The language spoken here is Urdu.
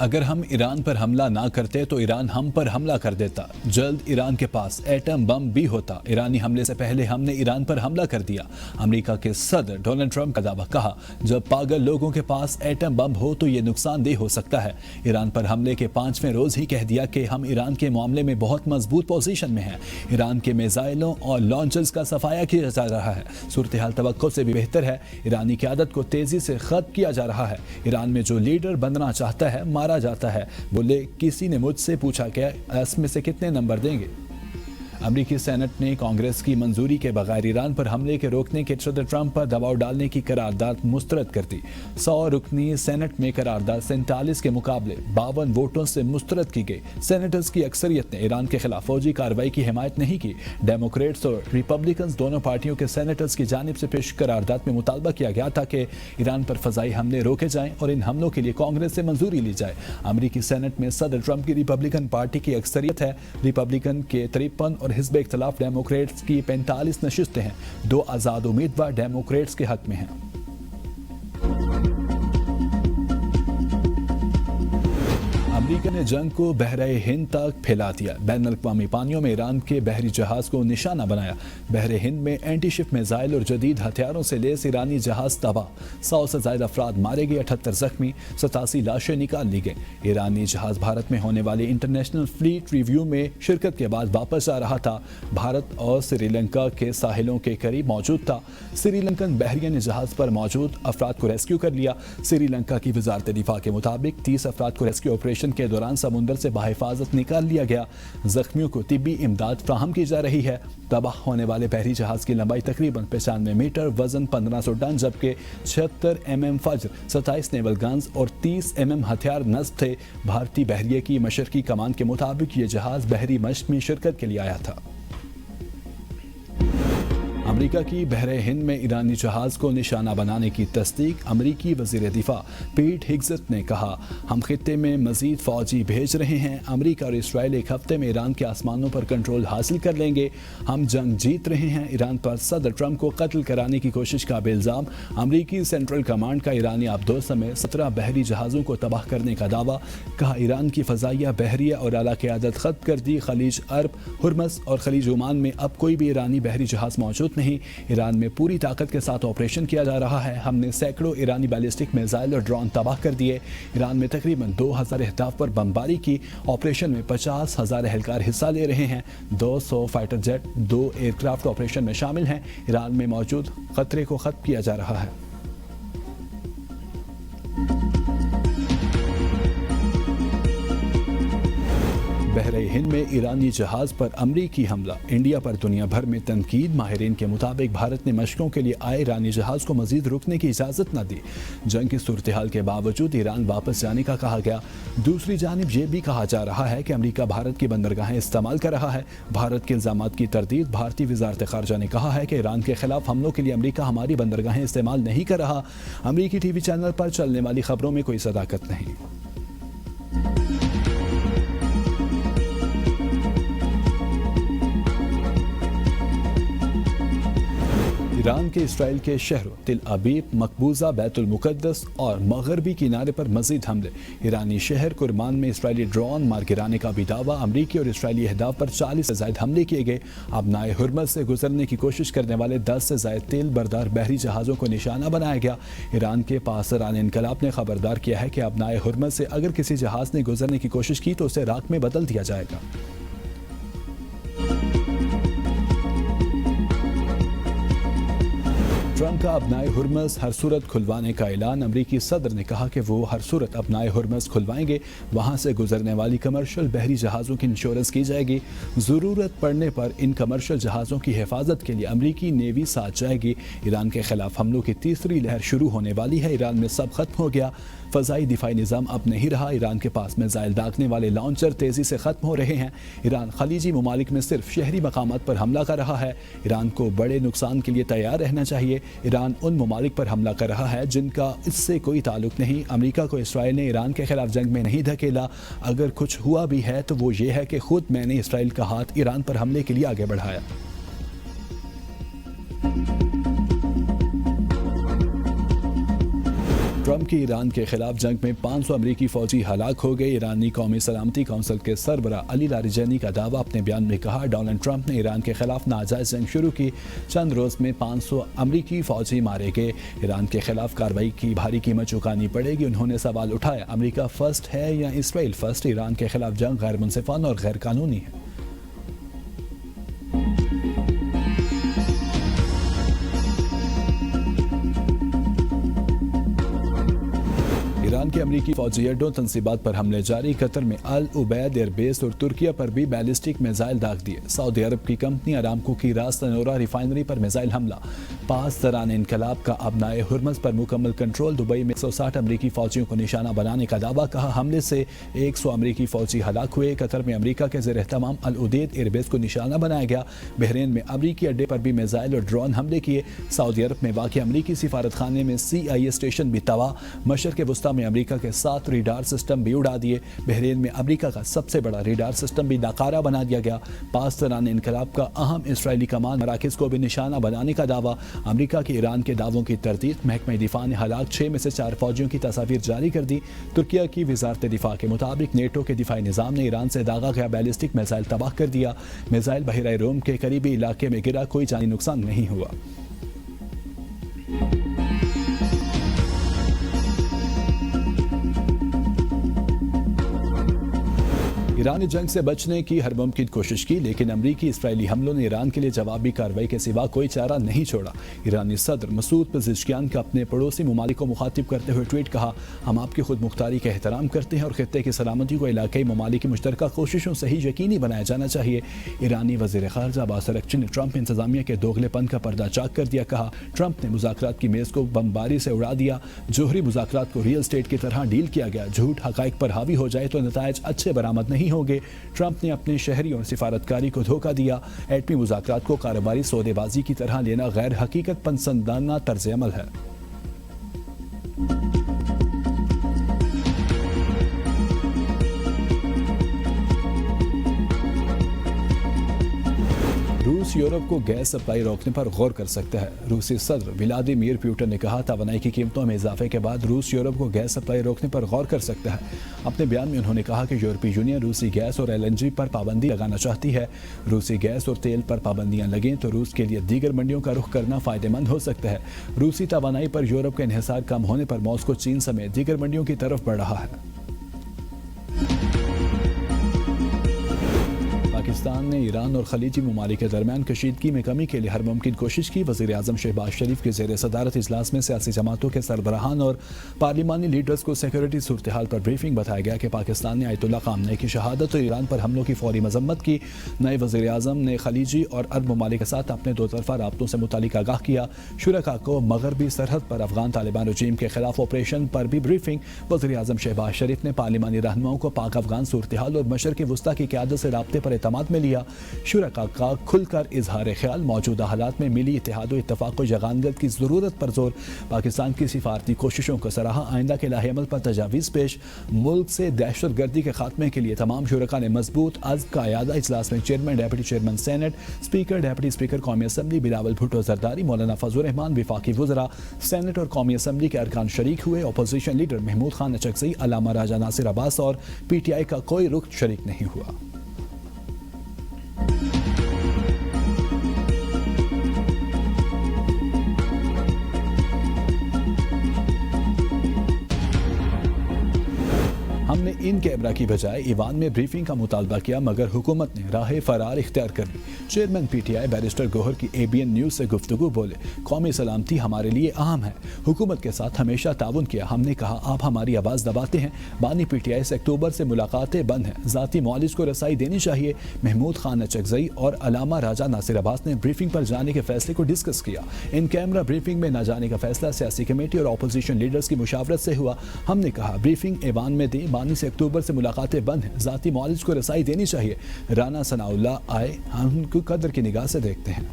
اگر ہم ایران پر حملہ نہ کرتے تو ایران ہم پر حملہ کر دیتا. جلد ایران کے پاس ایٹم بم بھی ہوتا. ایرانی حملے سے پہلے ہم نے ایران پر حملہ کر دیا. امریکہ کے صدر ڈونلڈ ٹرمپ کا دعویٰ. کہا جب پاگل لوگوں کے پاس ایٹم بم ہو تو یہ نقصان دہ ہو سکتا ہے. ایران پر حملے کے 5ویں روز ہی کہہ دیا کہ ہم ایران کے معاملے میں بہت مضبوط پوزیشن میں ہیں. ایران کے میزائلوں اور لانچرز کا صفایا کیا جا رہا ہے. صورتحال توقع سے بھی بہتر ہے. ایرانی قیادت کو تیزی سے ختم کیا جا رہا ہے. ایران میں جو لیڈر بننا چاہتا ہے مارا جاتا ہے. بولے کسی نے مجھ سے پوچھا کہ اس میں سے کتنے نمبر دیں گے. امریکی سینٹ نے کانگریس کی منظوری کے بغیر ایران پر حملے کے روکنے کے صدر ٹرمپ پر دباؤ ڈالنے کی قرارداد مسترد کر دی. 100 رکنی سینٹ میں قرارداد 47 کے مقابلے 52 ووٹوں سے مسترد کی گئی. سینیٹرز کی اکثریت نے ایران کے خلاف فوجی کارروائی کی حمایت نہیں کی. ڈیموکریٹس اور ریپبلکنز دونوں پارٹیوں کے سینیٹرز کی جانب سے پیش قرارداد میں مطالبہ کیا گیا تھا کہ ایران پر فضائی حملے روکے جائیں اور ان حملوں کے لیے کانگریس سے منظوری لی جائے. امریکی سینٹ میں صدر ٹرمپ کی ریپبلکن پارٹی کی اکثریت ہے. ریپبلکن کے 53 اور حزب اختلاف ڈیموکریٹس کی 45 نشستیں ہیں. 2 آزاد امیدوار ڈیموکریٹس کے حق میں ہیں. امریکہ نے جنگ کو بحرہ ہند تک پھیلا دیا. بین الاقوامی پانیوں میں ایران کے بحری جہاز کو نشانہ بنایا. بحر ہند میں اینٹی شپ میزائل اور جدید ہتھیاروں سے لیس ایرانی جہاز تباہ. 100 سے زائد افراد مارے گئے, 78 زخمی, 87 لاشیں نکال لی گئیں. ایرانی جہاز بھارت میں ہونے والے انٹرنیشنل فلیٹ ریویو میں شرکت کے بعد واپس آ رہا تھا. بھارت اور سری لنکا کے ساحلوں کے قریب موجود تھا. سری لنکن بحریہ نے جہاز پر موجود افراد کو ریسکیو کر لیا. سری لنکا کی وزارت دفاع کے مطابق 30 افراد کو ریسکیو آپریشن کے دوران سمندر سے بحفاظت نکال لیا گیا. زخمیوں کو طبی امداد فراہم کی جا رہی ہے. تباہ ہونے والے بحری جہاز کی لمبائی تقریباً 95 میٹر, وزن 1500 ٹن, جبکہ 76 mm فجر, 27 نیول گنز اور 30 mm ہتھیار نصب تھے. بھارتی بحریہ کی مشرقی کمان کے مطابق یہ جہاز بحری مشق میں شرکت کے لیے آیا تھا. امریکہ کی بحر ہند میں ایرانی جہاز کو نشانہ بنانے کی تصدیق. امریکی وزیر دفاع پیٹ ہگزت نے کہا ہم خطے میں مزید فوجی بھیج رہے ہیں. امریکہ اور اسرائیل ایک ہفتے میں ایران کے آسمانوں پر کنٹرول حاصل کر لیں گے. ہم جنگ جیت رہے ہیں. ایران پر صدر ٹرمپ کو قتل کرانے کی کوشش کا بے الزام. امریکی سینٹرل کمانڈ کا ایرانی آبدوز سمیت 17 بحری جہازوں کو تباہ کرنے کا دعویٰ. کہا ایران کی فضائیہ, بحریہ اور اعلیٰ قیادت ختم کر دی. خلیج عرب, ہرمز اور خلیج عمان میں اب کوئی بھی ایرانی بحری جہاز موجود نہیں. ایران میں پوری طاقت کے ساتھ آپریشن کیا جا رہا ہے. ہم نے سینکڑوں ایرانی بیلسٹک میزائل اور ڈرون تباہ کر دیے. ایران میں تقریباً 2000 اہداف پر بمباری کی. آپریشن میں 50,000 اہلکار حصہ لے رہے ہیں. 200 fighter jet, 2 aircraft operation میں شامل ہیں. ایران میں موجود خطرے کو ختم کیا جا رہا ہے. بحر ہند میں ایرانی جہاز پر امریکی حملہ. انڈیا پر دنیا بھر میں تنقید. ماہرین کے مطابق بھارت نے مشقوں کے لیے آئے ایرانی جہاز کو مزید رکنے کی اجازت نہ دی. جنگ کی صورتحال کے باوجود ایران واپس جانے کا کہا گیا. دوسری جانب یہ بھی کہا جا رہا ہے کہ امریکہ بھارت کی بندرگاہیں استعمال کر رہا ہے. بھارت کے الزامات کی تردید. بھارتی وزارت خارجہ نے کہا ہے کہ ایران کے خلاف حملوں کے لیے امریکہ ہماری بندرگاہیں استعمال نہیں کر رہا. امریکی ٹی وی چینل پر چلنے والی خبروں میں کوئی صداقت نہیں. ایران کے اسرائیل کے شہروں تل ابیب, مقبوضہ بیت المقدس اور مغربی کنارے پر مزید حملے. ایرانی شہر کرمان میں اسرائیلی ڈرون مار گرانے کا بھی دعویٰ. امریکی اور اسرائیلی اہداف پر 40 سے زائد حملے کیے گئے. ابنائے ہرمز سے گزرنے کی کوشش کرنے والے 10 سے زائد تیل بردار بحری جہازوں کو نشانہ بنایا گیا. ایران کے پاسداران انقلاب نے خبردار کیا ہے کہ ابنائے ہرمز سے اگر کسی جہاز نے گزرنے کی کوشش کی تو اسے راکھ میں بدل دیا جائے گا. ٹرمپ کا ابنائے ہرمز ہر صورت کھلوانے کا اعلان. امریکی صدر نے کہا کہ وہ ہر صورت ابنائے ہرمز کھلوائیں گے. وہاں سے گزرنے والی کمرشل بحری جہازوں کی انشورنس کی جائے گی. ضرورت پڑنے پر ان کمرشل جہازوں کی حفاظت کے لیے امریکی نیوی ساتھ جائے گی. ایران کے خلاف حملوں کی تیسری لہر شروع ہونے والی ہے. ایران میں سب ختم ہو گیا. فضائی دفاعی نظام اب نہیں رہا. ایران کے پاس میزائل داغنے والے لانچر تیزی سے ختم ہو رہے ہیں. ایران خلیجی ممالک میں صرف شہری مقامات پر حملہ کر رہا ہے. ایران کو بڑے نقصان کے لیے تیار رہنا چاہیے. ایران ان ممالک پر حملہ کر رہا ہے جن کا اس سے کوئی تعلق نہیں. امریکہ کو اسرائیل نے ایران کے خلاف جنگ میں نہیں دھکیلا. اگر کچھ ہوا بھی ہے تو وہ یہ ہے کہ خود میں نے اسرائیل کا ہاتھ ایران پر حملے کے لیے آگے بڑھایا. ٹرمپ کی ایران کے خلاف جنگ میں 500 امریکی فوجی ہلاک ہو گئے۔ ایرانی قومی سلامتی کونسل کے سربراہ علی لاریجانی کا دعویٰ۔ اپنے بیان میں کہا ڈونلڈ ٹرمپ نے ایران کے خلاف ناجائز جنگ شروع کی، چند روز میں 500 امریکی فوجی مارے گئے، ایران کے خلاف کارروائی کی بھاری قیمت چکانی پڑے گی۔ انہوں نے سوال اٹھایا امریکہ فرسٹ ہے یا اسرائیل فرسٹ؟ ایران کے خلاف جنگ غیر منصفانہ اور غیر قانونی ہے۔ ایران کے امریکی فوجی اڈوں تنصیبات پر حملے جاری، قطر میں العبید ایئر بیس اور ترکیہ پر بھی بیلسٹک میزائل داغ دیے۔ سعودی عرب کی کمپنی ارامکو کی راس تنورہ ریفائنری پر میزائل حملہ، پاسداران انقلاب کا ابنائے ہرمز پر مکمل کنٹرول۔ دبئی میں 160 امریکی فوجیوں کو نشانہ بنانے کا دعویٰ، کہا حملے سے 100 امریکی فوجی ہلاک ہوئے۔ قطر میں امریکہ کے زیر اہتمام العبید ایئر بیس کو نشانہ بنایا گیا، بحرین میں امریکی اڈے پر بھی میزائل اور ڈرون حملے کیے۔ سعودی عرب میں واقع امریکی سفارت خانے میں CIA اسٹیشن بھی تباہ، مشرق وسطیٰ میں امریکہ کے 7 ریڈار سسٹم بھی اڑا دیے، بحرین میں امریکہ کا سب سے بڑا ریڈار سسٹم بھی ناکارہ بنا دیا گیا۔ پاسداران انقلاب کا اہم اسرائیلی کمان مراکز کو بھی نشانہ بنانے کا دعویٰ، امریکہ کے ایران کے دعووں کی تردید۔ محکمہ دفاع نے ہلاک 6 میں سے 4 فوجیوں کی تصاویر جاری کر دی۔ ترکیہ کی وزارت دفاع کے مطابق نیٹو کے دفاعی نظام نے ایران سے داغا گیا بیلسٹک میزائل تباہ کر دیا، میزائل بحیرہ روم کے قریبی علاقے میں گرا، کوئی جانی نقصان نہیں ہوا۔ ایران نے جنگ سے بچنے کی ہر ممکن کوشش کی، لیکن امریکی اسرائیلی حملوں نے ایران کے لیے جوابی کارروائی کے سوا کوئی چارہ نہیں چھوڑا۔ ایرانی صدر مسعود پزشکیان کا اپنے پڑوسی ممالک کو مخاطب کرتے ہوئے ٹویٹ، کہا ہم آپ کی خود مختاری کا احترام کرتے ہیں اور خطے کی سلامتی کو علاقائی ممالک کی مشترکہ کوششوں سے ہی یقینی بنایا جانا چاہیے۔ ایرانی وزیر خارجہ عباس اراغچی نے ٹرمپ انتظامیہ کے دوغلے پن کا پردہ چاک کر دیا، کہا ٹرمپ نے مذاکرات کی میز کو بمباری سے اڑا دیا، جوہری مذاکرات کو ریئل اسٹیٹ کی طرح ڈیل کیا گیا، جھوٹ حقائق پر حاوی ہو جائے تو نتائج اچھے برآمد نہیں ہوں گے۔ ٹرمپ نے اپنے شہریوں اور سفارتکاری کو دھوکہ دیا، ایٹمی مذاکرات کو کاروباری سودے بازی کی طرح لینا غیر حقیقت پسندانہ طرز عمل ہے۔ روس یورپ کو گیس سپلائی روکنے پر غور کر سکتا ہے۔ روسی صدر ولادیمیر پوٹن نے کہا توانائی کی قیمتوں میں اضافے کے بعد روس یورپ کو گیس سپلائی روکنے پر غور کر سکتا ہے۔ اپنے بیان میں انہوں نے کہا کہ یورپی یونین روسی گیس اور LNG پر پابندی لگانا چاہتی ہے۔ روسی گیس اور تیل پر پابندیاں لگیں تو روس کے لیے دیگر منڈیوں کا رخ کرنا فائدہ مند ہو سکتا ہے۔ روسی توانائی پر یورپ کا انحصار کم ہونے پر ماسکو چین سمیت دیگر منڈیوں کی طرف بڑھ رہا ہے۔ پاکستان نے ایران اور خلیجی ممالک کے درمیان کشیدگی میں کمی کے لیے ہر ممکن کوشش کی۔ وزیر اعظم شہباز شریف کے زیر صدارت اجلاس میں سیاسی جماعتوں کے سربراہان اور پارلیمانی لیڈرز کو سیکورٹی صورتحال پر بریفنگ بتایا گیا کہ پاکستان نے آیت اللہ خامنہ کی شہادت اور ایران پر حملوں کی فوری مذمت کی۔ نئے وزیر اعظم نے خلیجی اور عرب ممالک کے ساتھ اپنے دو طرفہ رابطوں سے متعلق آگاہ کیا۔ شرکاء کو مغربی سرحد پر افغان طالبان رجیم کے خلاف آپریشن پر بھی بریفنگ۔ وزیر اعظم شہباز شریف نے پارلیمانی رہنماؤں کو پاک افغان صورتحال اور مشرق وسطیٰ کی قیادت سے رابطے پر اعتماد میں لیا۔ شرکاء کا کھل کر اظہار خیال، موجودہ حالات میں ملی اتحاد و اتفاق و یگانگت کی ضرورت پر زور۔ پاکستان کی سفارتی کوششوں کو سراہا، آئندہ کے لاہ عمل پر تجاویز پیش۔ ملک سے دہشت گردی کے خاتمے کے لیے تمام شرکاء نے مضبوط عزم کا اعادہ۔ اجلاس میں chairman, deputy chairman senate, speaker, deputy speaker قومی اسمبلی بلاول بھٹو زرداری، مولانا فضل الرحمان، وفاقی وزراء، سینٹ اور قومی اسمبلی کے ارکان شریک ہوئے۔ اپوزیشن لیڈر محمود خان اچکزئی، علامہ راجہ ناصر عباس اور PTI کا کوئی رکن شریک نہیں ہوا۔ ہم نے ان کیمرہ کی بجائے ایوان میں بریفنگ کا مطالبہ کیا، مگر حکومت نے راہ فرار اختیار کر لی۔ چیئرمین PTI بیرسٹر گوہر کی ABN نیوز سے گفتگو، بولے قومی سلامتی ہمارے لیے اہم ہے، حکومت کے ساتھ ہمیشہ تعاون کیا۔ ہم نے کہا آپ ہماری آواز دباتے ہیں۔ بانی PTI سے اکتوبر سے ملاقاتیں بند ہیں، ذاتی معالج کو رسائی دینی چاہیے۔ محمود خان اچکزئی اور علامہ راجہ ناصر عباس نے بریفنگ پر جانے کے فیصلے کو ڈسکس کیا۔ ان کیمرہ بریفنگ میں نہ جانے کا فیصلہ سیاسی کمیٹی اور اپوزیشن لیڈرز کی مشاورت سے ہوا۔ ہم نے کہا بریفنگ ایوان میں دیں، بانی سے اکتوبر سے ملاقاتیں بند ہیں، ذاتی معالج کو رسائی دینی چاہیے۔ رانا ثناء اللہ آئے، ہم ان کو قدر کی نگاہ سے دیکھتے ہیں۔